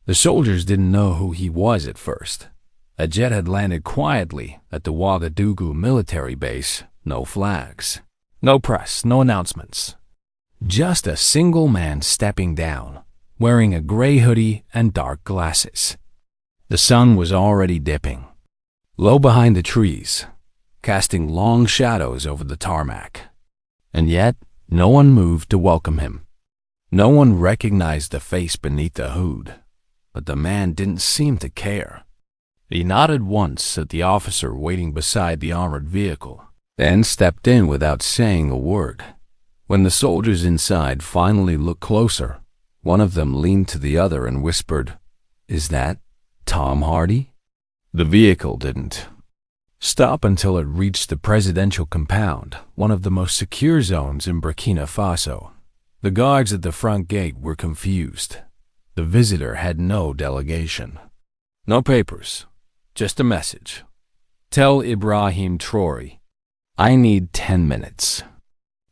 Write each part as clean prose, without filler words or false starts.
The soldiers didn't know who he was at first. A jet had landed quietly at the Ouagadougou military base. No flags, no press, no announcements. Just a single man stepping down, wearing a gray hoodie and dark glasses. The sun was already dipping, low behind the trees, casting long shadows over the tarmac. And yet, no one moved to welcome him. No one recognized the face beneath the hood, but the man didn't seem to care. He nodded once at the officer waiting beside the armored vehicle, then stepped in without saying a word. When the soldiers inside finally looked closer, one of them leaned to the other and whispered, "Is that Tom Hardy?" The vehicle didn't stop until it reached the presidential compound, one of the most secure zones in Burkina Faso. The guards at the front gate were confused. The visitor had no delegation. No papers, just a message. "Tell Ibrahim Traoré, I need 10 minutes.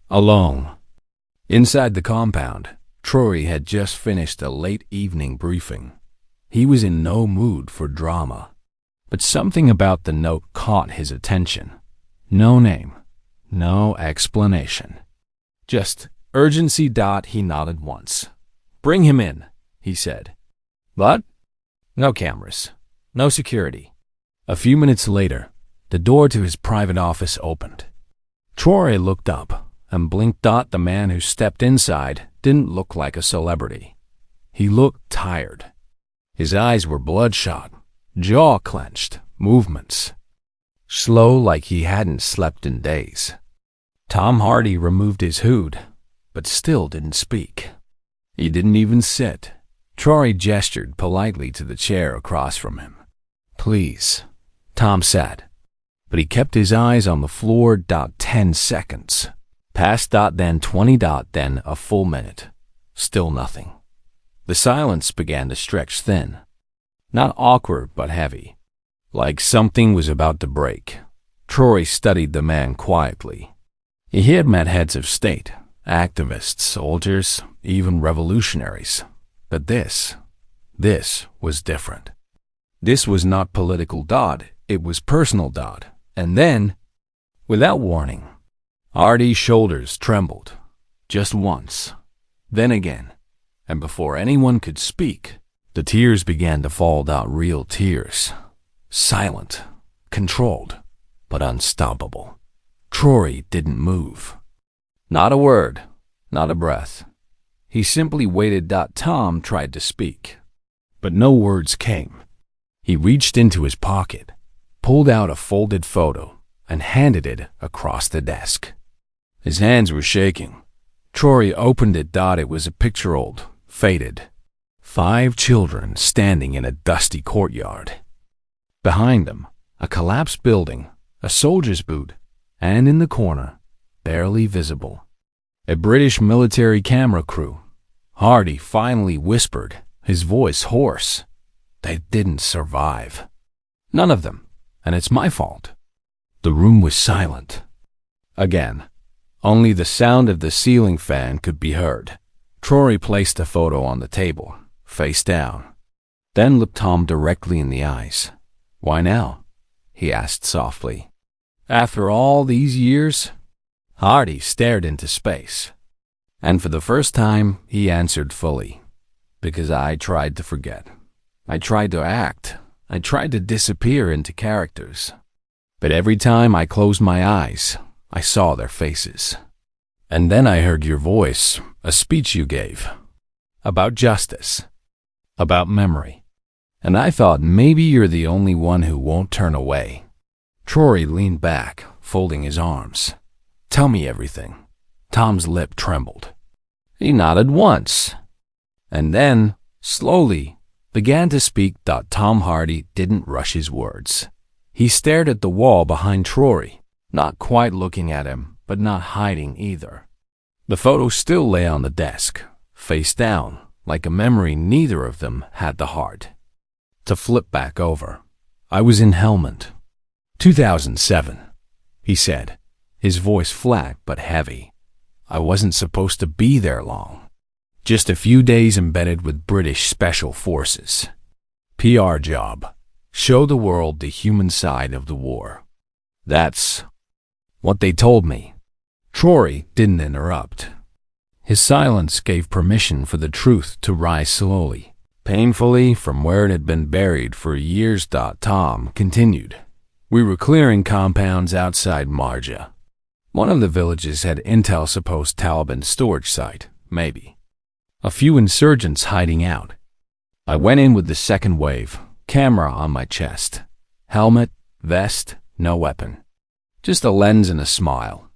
Alone." Inside the compound, Traoré had just finished a late evening briefing. He was in no mood for drama, but something about the note caught his attention. No name, no explanation. Just urgency. He nodded once. "Bring him in," he said. "What?" "No cameras, no security." A few minutes later, the door to his private office opened. Traoré looked up and blinked. The man who stepped inside didn't look like a celebrity. He looked tired. His eyes were bloodshot, jaw clenched, movements slow like he hadn't slept in days. Tom Hardy removed his hood, but still didn't speak. He didn't even sit. Traoré gestured politely to the chair across from him. "Please," Tom said, but he kept his eyes on the floor. 10 seconds. Passed. Then 20. Then a full minute. Still nothing. The silence began to stretch thin. Not awkward, but heavy. Like something was about to break. Traoré studied the man quietly. He had met heads of state, activists, soldiers, even revolutionaries. But this was different. This was not political. It was personal. And then, without warning, Hardy's shoulders trembled. Just once. Then again. And before anyone could speak, the tears began to fall. Real tears. Silent, controlled, but unstoppable. Traoré didn't move. Not a word, not a breath. He simply waited. Tom tried to speak, but no words came. He reached into his pocket, pulled out a folded photo, and handed it across the desk. His hands were shaking. Traoré opened it. It was a picture, old, faded. 5 children standing in a dusty courtyard. Behind them, a collapsed building, a soldier's boot, and in the corner, barely visible, a British military camera crew. Hardy finally whispered, his voice hoarse, "They didn't survive. None of them, and it's my fault." The room was silent. Again, only the sound of the ceiling fan could be heard. Traoré placed the photo on the table, face down, then looked Tom directly in the eyes. "Why now?" he asked softly. "After all these years?" Hardy stared into space, and for the first time he answered fully. "Because I tried to forget. I tried to act. I tried to disappear into characters. But every time I closed my eyes, I saw their faces. And then I heard your voice, a speech you gave. About justice. About memory. And I thought maybe you're the only one who won't turn away." Traoré leaned back, folding his arms. "Tell me everything." Tom's lip trembled. He nodded once, and then, slowly, began to speak. Tom Hardy didn't rush his words. He stared at the wall behind Traoré, not quite looking at him, but not hiding either. The photo still lay on the desk, face down, like a memory neither of them had the heart to flip back over. "I was in Helmand, 2007, he said, his voice flat but heavy. "I wasn't supposed to be there long." Just a few days embedded with British Special Forces. PR job. Show the world the human side of the war. That's what they told me. Traoré didn't interrupt. His silence gave permission for the truth to rise slowly, painfully from where it had been buried for years. Tom continued. We were clearing compounds outside Marja. One of the villages had intel supposed Taliban storage site, maybe. A few insurgents hiding out. I went in with the second wave, camera on my chest. Helmet, vest, no weapon. Just a lens and a smile.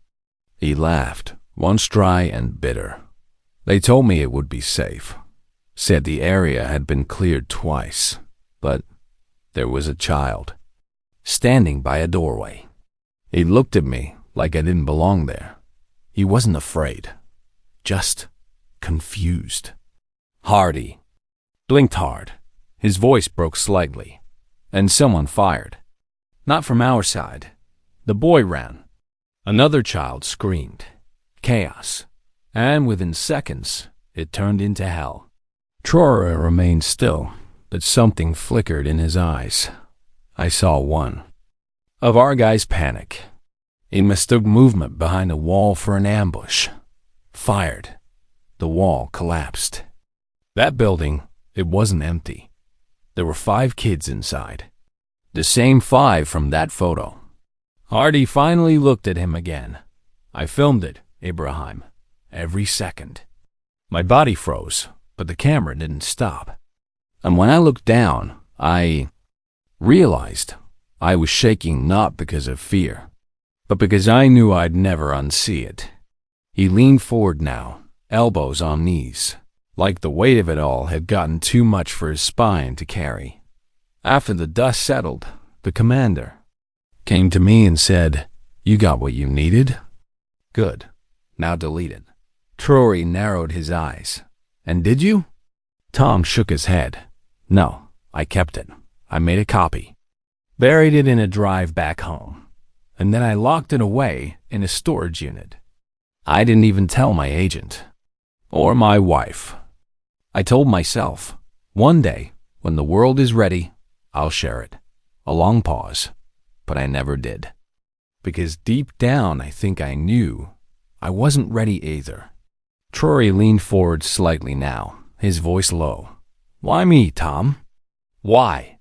He laughed, once dry and bitter. They told me it would be safe. Said the area had been cleared twice, but there was a child standing by a doorway. He looked at me like I didn't belong there. He wasn't afraid, just confused. Hardy blinked hard. His voice broke slightly, and someone fired. Not from our side. The boy ran. Another child screamed. Chaos. And within seconds, it turned into hell. Traoré remained still, but something flickered in his eyes. I saw one of our guys panic. He mistook movement behind a wall for an ambush. Fired. The wall collapsed. That building, it wasn't empty. There were 5 kids inside. The same 5 from that photo. Hardy finally looked at him again. I filmed it, Ibrahim. Every second. My body froze, but the camera didn't stop. And when I looked down, I realized I was shaking not because of fear, but because I knew I'd never unsee it. He leaned forward now, elbows on knees, like the weight of it all had gotten too much for his spine to carry. After the dust settled, the commander came to me and said, "You got what you needed? Good. Now delete it." Traoré narrowed his eyes. "And did you?" Tom shook his head. "No, I kept it. I made a copy. Buried it in a drive back home. And then I locked it away in a storage unit. I didn't even tell my agent. Or my wife. I told myself, one day, when the world is ready, I'll share it." A long pause, but I never did. Because deep down I think I knew I wasn't ready either. Traoré leaned forward slightly now, his voice low. "Why me, Tom? Why?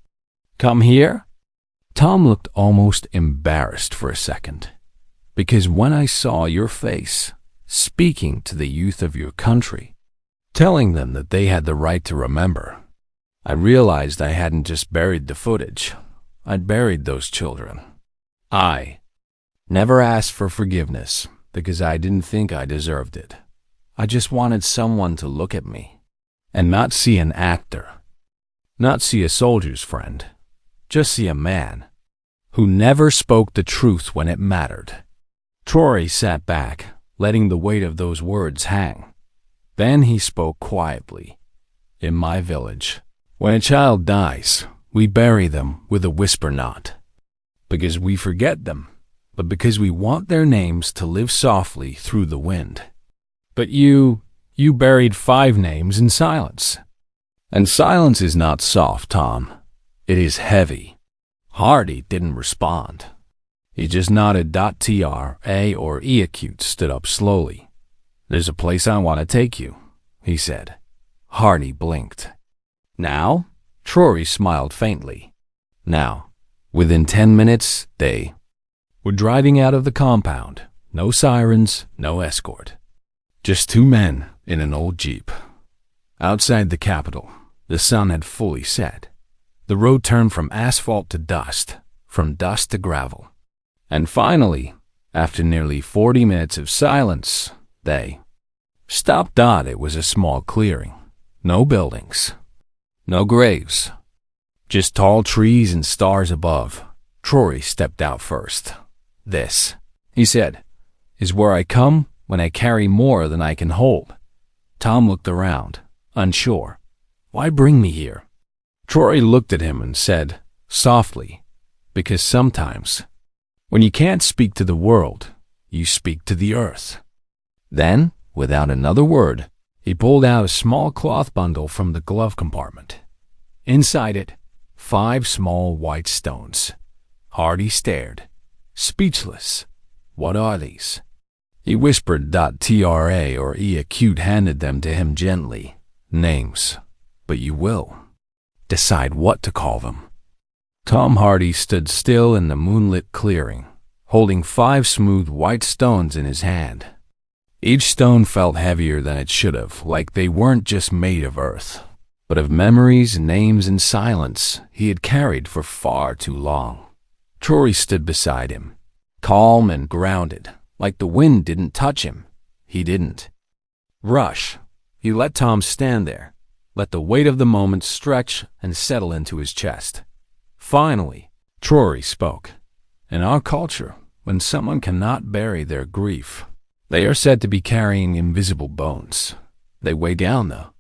Come here?" Tom looked almost embarrassed for a second. "Because when I saw your face, speaking to the youth of your country, telling them that they had the right to remember, I realized I hadn't just buried the footage. I'd buried those children. I never asked for forgiveness because I didn't think I deserved it. I just wanted someone to look at me and not see an actor, not see a soldier's friend, just see a man who never spoke the truth when it mattered." Traoré sat back, letting the weight of those words hang. Then he spoke quietly. "In my village, when a child dies, we bury them with a whisper knot. Because we forget them, but because we want their names to live softly through the wind. But you buried 5 names in silence. And silence is not soft, Tom. It is heavy." Hardy didn't respond. He just nodded. "Tra or E acute stood up slowly. "There's a place I want to take you," he said. Hardy blinked. "Now?" Traoré smiled faintly. "Now. Within 10 minutes, they were driving out of the compound. No sirens, no escort. Just 2 men in an old Jeep. Outside the capital, the sun had fully set. The road turned from asphalt to dust, from dust to gravel. And finally, after nearly 40 minutes of silence, they stopped. It was a small clearing. No buildings. No graves. Just tall trees and stars above. Traoré stepped out first. "This," he said, "is where I come when I carry more than I can hold." Tom looked around, unsure. "Why bring me here?" Traoré looked at him and said, softly, "Because sometimes, when you can't speak to the world, you speak to the earth." Then, without another word, He pulled out a small cloth bundle from the glove compartment. Inside it, 5 small white stones. Hardy stared, speechless. What are these? He whispered. Traoré or Acute handed them to him gently. Names, but you will decide what to call them. Tom Hardy stood still in the moonlit clearing, holding 5 smooth white stones in his hand. Each stone felt heavier than it should have, like they weren't just made of earth, but of memories, names, and silence he had carried for far too long. Traoré stood beside him, calm and grounded, like the wind didn't touch him. He didn't rush. He let Tom stand there, let the weight of the moment stretch and settle into his chest. Finally, Traoré spoke. In our culture, when someone cannot bury their grief, they are said to be carrying invisible bones. They weigh down, though.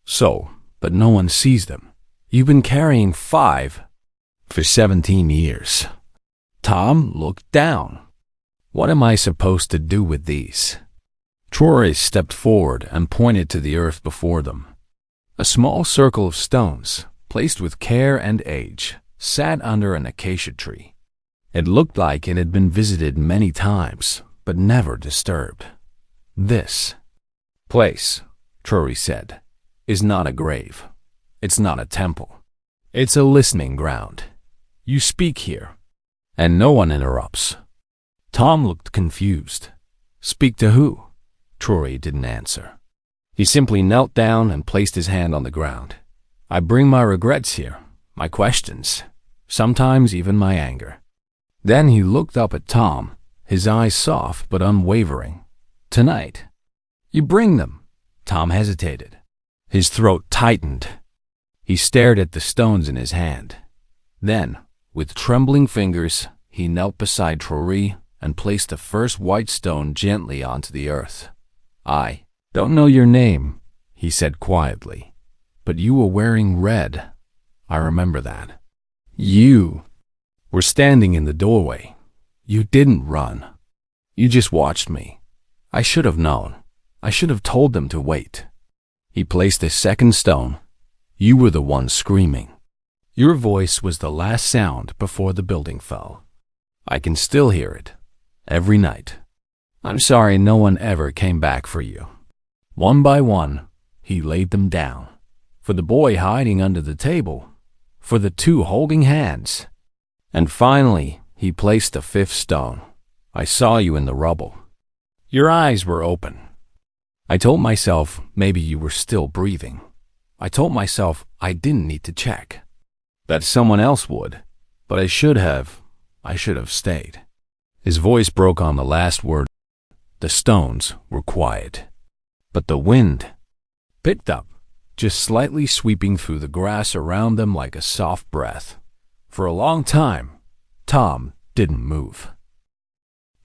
So, but no one sees them. You've been carrying 5 for 17 years. Tom looked down. What am I supposed to do with these? Traoré stepped forward and pointed to the earth before them. A small circle of stones, placed with care and age, sat under an acacia tree. It looked like it had been visited many times, but never disturbed. This place, Traoré said, is not a grave. It's not a temple. It's a listening ground. You speak here, and no one interrupts. Tom looked confused. Speak to who? Traoré didn't answer. He simply knelt down and placed his hand on the ground. I bring my regrets here, my questions, sometimes even my anger. Then he looked up at Tom, his eyes soft but unwavering. Tonight. You bring them. Tom hesitated. His throat tightened. He stared at the stones in his hand. Then, with trembling fingers, he knelt beside Traoré and placed the first white stone gently onto the earth. I don't know your name, he said quietly, but you were wearing red. I remember that. You were standing in the doorway. You didn't run. You just watched me. I should have known. I should have told them to wait. He placed the second stone. You were the one screaming. Your voice was the last sound before the building fell. I can still hear it. Every night. I'm sorry no one ever came back for you. One by one, he laid them down. For the boy hiding under the table. For the 2 holding hands. And finally, he placed the 5th stone. I saw you in the rubble. Your eyes were open. I told myself maybe you were still breathing. I told myself I didn't need to check. That someone else would. But I should have stayed. His voice broke on the last word. The stones were quiet. But the wind picked up, just slightly sweeping through the grass around them like a soft breath. For a long time, Tom didn't move.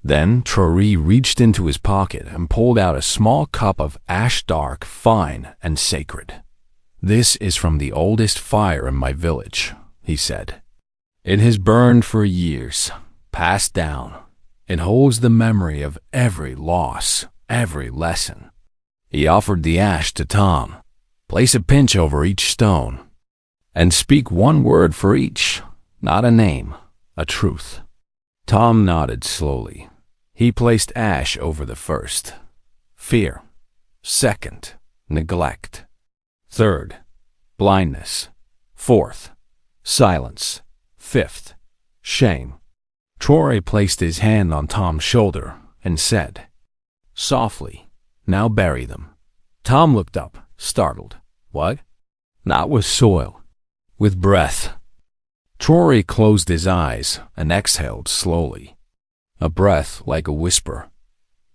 Then Traoré reached into his pocket and pulled out a small cup of ash dark, fine, and sacred. This is from the oldest fire in my village, he said. It has burned for years, passed down. It holds the memory of every loss, every lesson. He offered the ash to Tom. Place a pinch over each stone, and speak one word for each, not a name, a truth. Tom nodded slowly. He placed ash over the first. Fear. Second, neglect. Third, blindness. Fourth, silence. Fifth, shame. Traoré placed his hand on Tom's shoulder and said, softly, now bury them. Tom looked up, startled. What? Not with soil, with breath. Traoré closed his eyes and exhaled slowly. A breath like a whisper.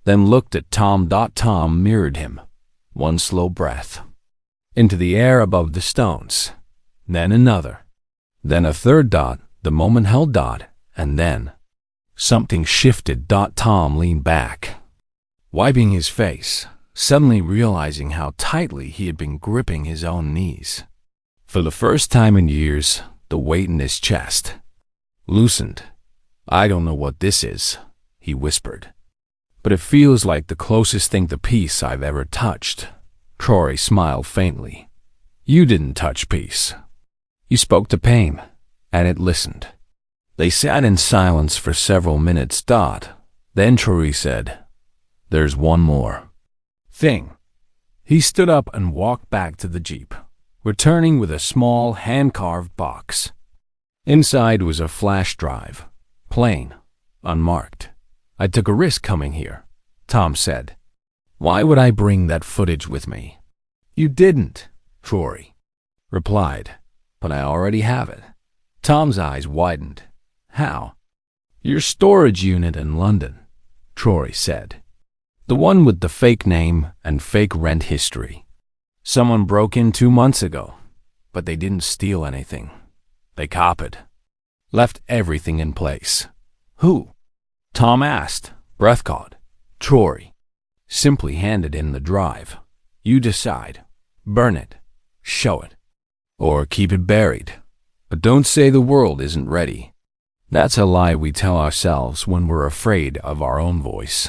Then looked at Tom. Tom mirrored him. One slow breath. Into the air above the stones. Then another. Then a third dot. The moment held dot. And then something shifted. Tom leaned back, wiping his face, suddenly realizing how tightly he had been gripping his own knees. For the first time in years, the weight in his chest loosened. I don't know what this is, he whispered, but it feels like the closest thing to peace I've ever touched. Traoré smiled faintly. You didn't touch peace. You spoke to pain, and it listened. They sat in silence for several minutes. Then Traoré said, There's one more thing. He stood up and walked back to the jeep, returning with a small hand-carved box. Inside was a flash drive, plain, unmarked. I took a risk coming here, Tom said. Why would I bring that footage with me? You didn't, Traoré replied, but I already have it. Tom's eyes widened. How? Your storage unit in London, Traoré said. The one with the fake name and fake rent history. Someone broke in 2 months ago, but they didn't steal anything. They copied. Left everything in place. Who? Tom asked, breath caught. Traoré simply handed in the drive. You decide. Burn it. Show it. Or keep it buried. But don't say the world isn't ready. That's a lie we tell ourselves when we're afraid of our own voice.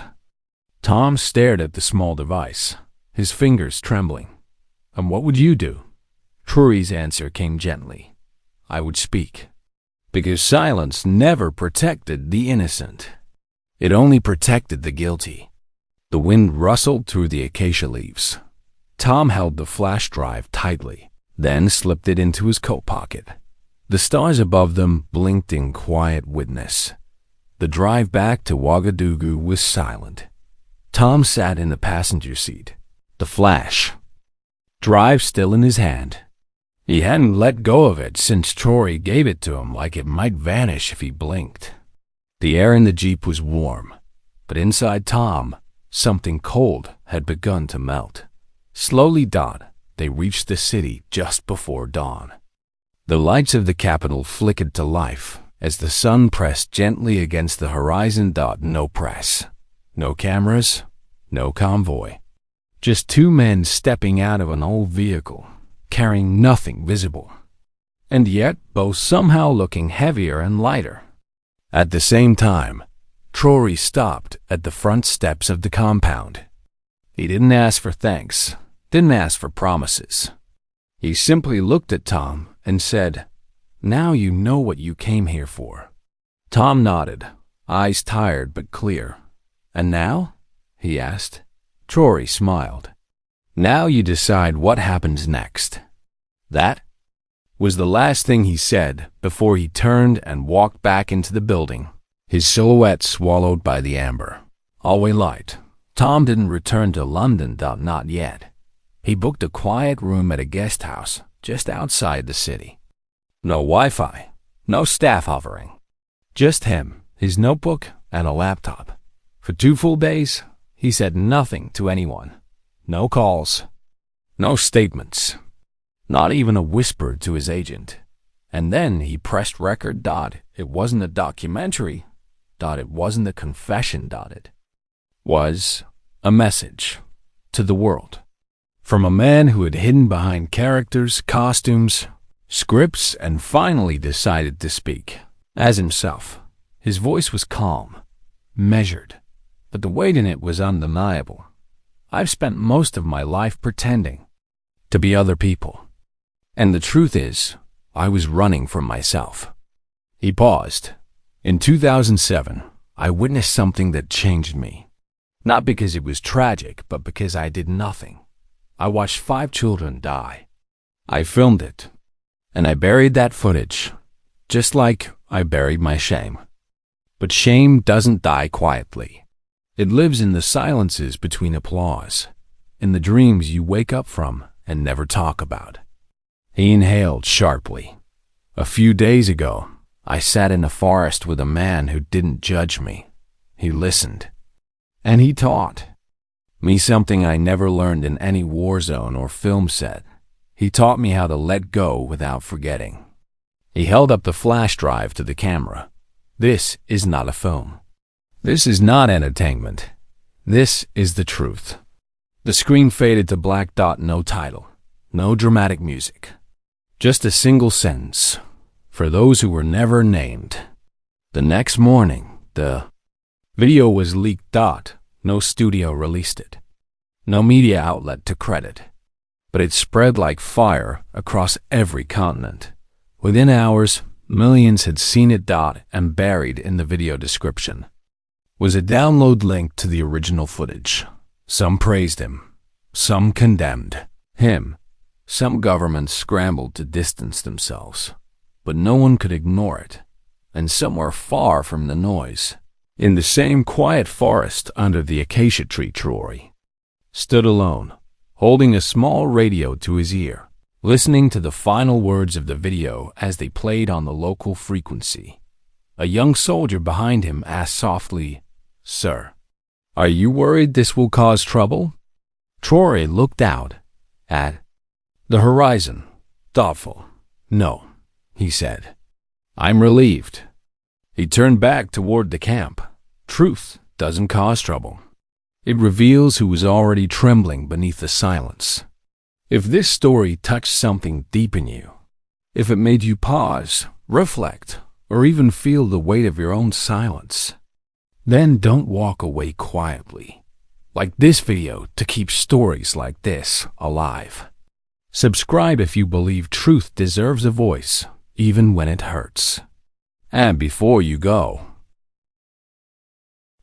Tom stared at the small device, his fingers trembling. And what would you do? Traoré's answer came gently. I would speak. Because silence never protected the innocent. It only protected the guilty. The wind rustled through the acacia leaves. Tom held the flash drive tightly, then slipped it into his coat pocket. The stars above them blinked in quiet witness. The drive back to Ouagadougou was silent. Tom sat in the passenger seat, the flash drive still in his hand. He hadn't let go of it since Traoré gave it to him, like it might vanish if he blinked. The air in the jeep was warm, but inside Tom, something cold had begun to melt. Slowly, they reached the city just before dawn. The lights of the capital flickered to life as the sun pressed gently against the horizon. No press, no cameras, no convoy. Just 2 men stepping out of an old vehicle, carrying nothing visible, and yet both somehow looking heavier and lighter. At the same time, Traoré stopped at the front steps of the compound. He didn't ask for thanks, didn't ask for promises. He simply looked at Tom and said, Now you know what you came here for. Tom nodded, eyes tired but clear. And now? He asked. Traoré smiled. Now you decide what happens next. That was the last thing he said before he turned and walked back into the building, his silhouette swallowed by the amber. Always light. Tom didn't return to London. Not yet. He booked a quiet room at a guest house just outside the city. No Wi-Fi, no staff hovering. Just him, his notebook, and a laptop. For 2 full days, he said nothing to anyone. No calls, no statements, not even a whisper to his agent. And then he pressed record. It wasn't a documentary. It wasn't a confession. It was a message to the world. From a man who had hidden behind characters, costumes, scripts, and finally decided to speak as himself. His voice was calm, measured, but the weight in it was undeniable. I've spent most of my life pretending to be other people. And the truth is, I was running from myself. He paused. In 2007, I witnessed something that changed me. Not because it was tragic, but because I did nothing. I watched 5 children die. I filmed it, and I buried that footage, just like I buried my shame. But shame doesn't die quietly. It lives in the silences between applause, in the dreams you wake up from and never talk about. He inhaled sharply. A few days ago, I sat in a forest with a man who didn't judge me. He listened, and he taught me something I never learned in any war zone or film set. He taught me how to let go without forgetting. He held up the flash drive to the camera. This is not a film. This is not entertainment. This is the truth. The screen faded to black. No title, no dramatic music. Just a single sentence, for those who were never named. The next morning, the video was leaked. No studio released it. No media outlet took credit. but it spread like fire across every continent. Within hours, millions had seen it. And buried in the video description was a download link to the original footage. Some praised him, some condemned him. Some governments scrambled to distance themselves, but no one could ignore it. And somewhere far from the noise, in the same quiet forest under the acacia tree, Traoré stood alone, holding a small radio to his ear, listening to the final words of the video as they played on the local frequency. A young soldier behind him asked softly, "Sir, are you worried this will cause trouble?" Traoré looked out at the horizon, thoughtful. "No," he said. "I'm relieved." He turned back toward the camp. Truth doesn't cause trouble. It reveals who is already trembling beneath the silence. If this story touched something deep in you, if it made you pause, reflect, or even feel the weight of your own silence, then don't walk away quietly. Like this video to keep stories like this alive. Subscribe if you believe truth deserves a voice, even when it hurts. And before you go,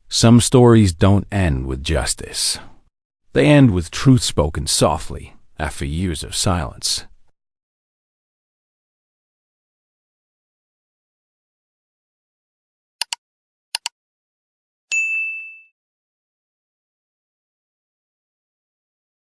some stories don't end with justice. They end with truth spoken softly after years of silence.